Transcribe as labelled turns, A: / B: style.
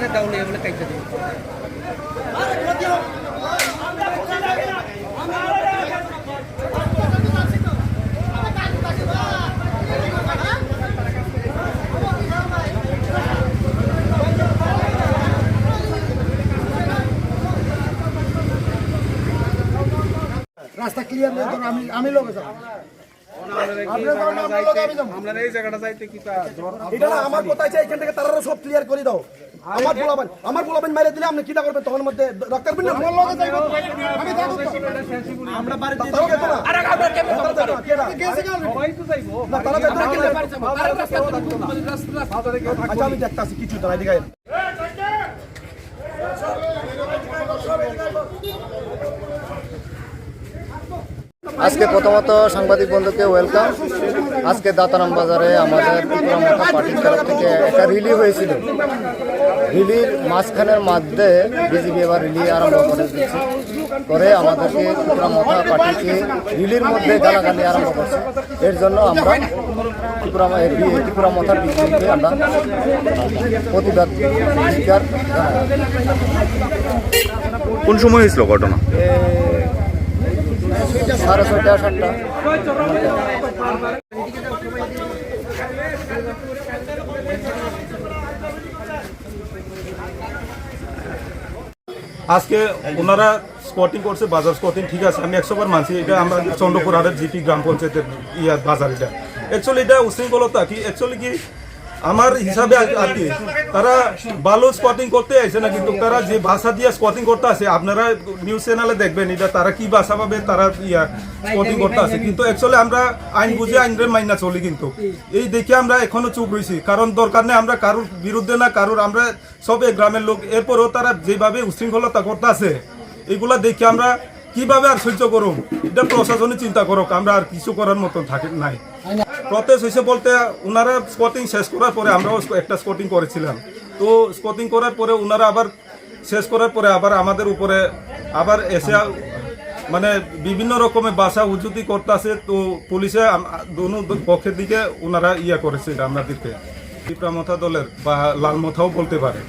A: আছে দাউলে বলে কাইতে দিই
B: রাস্তা ক্লিয়ার নেই তো আমি লোকে যাব
A: আমরা এই জায়গাটা যাইতে কি
B: এটা না আমার কথা আছে এখান থেকে তারা সব ক্লিয়ার করে দাও আমার পোলাবেন মাইরে দিলে আপনি কিটা করবেন তখন মধ্যে ডাক্তার বিন আমার লগে যাইবো আমি যাবো আমরা বাড়ি দিতে না আরে আমরা কেমনে যাব কেসে গেল সবাই তো যাইবো না তারা যাইতো না কেন আচ্ছা আমি দেখতাছি কিছু দাঁড়াই দিগাই
C: আজকে প্রথমত সাংবাদিক বন্ধুকে ওয়েলকাম। আজকে দাতারাম বাজারে আমাদের ত্রিপুরা মথা পার্টির তরফ থেকে একটা রিলি হয়েছিল। রিলির মাঝখানের মধ্যে বিজেপি এবার রিলি আরম্ভ করে দিচ্ছে করে আমাদেরকে ত্রিপুরা মথা পার্টিকে রিলির মধ্যে গালাগালি আরম্ভ করছে। এর জন্য আমরা ত্রিপুরা মথার বিজেপিকে আমরা প্রতিবাদ স্বীকার জানাই।
D: কোন সময় হয়েছিল ঘটনা?
C: 6:30 7টা।
E: আজকে ওনারা স্পটিং করছে, বাজার স্পটিং ঠিক আছে, আমি 100 বার মানছি। এটা আমরা চন্দ্রপুর হাটের জিপি গ্রাম পঞ্চায়েতের বাজার। এটা অ্যাকচুয়ালি এটা উশৃঙ্খলতা কি অ্যাকচুয়ালি কি আমার হিসাবে আর কি তারা ভালো স্পটিং করতে আসে না, কিন্তু তারা যে ভাষা দিয়ে স্পটিং করতে আসে আপনারা নিউজ চ্যানেলে দেখবেন এটা তারা কি ভাষা পাবে তারা স্পটিং করতে আসে। কিন্তু অ্যাকচুয়ালি আমরা আইন বুঝে আইনের মাইনা চলি, কিন্তু এই দেখে আমরা এখনো চুপ রয়েছি। কারণ দরকার নেই আমরা কারোর বিরুদ্ধে না, কারোর আমরা সব গ্রামের লোক। এরপরেও তারা যেভাবে উশৃঙ্খলতা করতে আসে এগুলা দেখে আমরা কিভাবে আর সহ্য করুম, এটা প্রশাসনে চিন্তা করুক, আমরা আর কিছু করার মতন থাকে নাই। প্রতেজ হয়েছে বলতে ওনারা স্পটিং শেষ করার পরে আমরাও একটা স্পটিং করেছিলাম। তো স্পটিং করার পরে ওনারা আবার শেষ করার পরে আবার আমাদের উপরে আবার এসে মানে বিভিন্ন রকমের বাসা উজুতি করতে আসে। তো পুলিশে দোনো পক্ষের দিকে ওনারা করেছে আমাদেরকে ত্রিপুরা মথা দলের বা লাল মথাও বলতে পারে।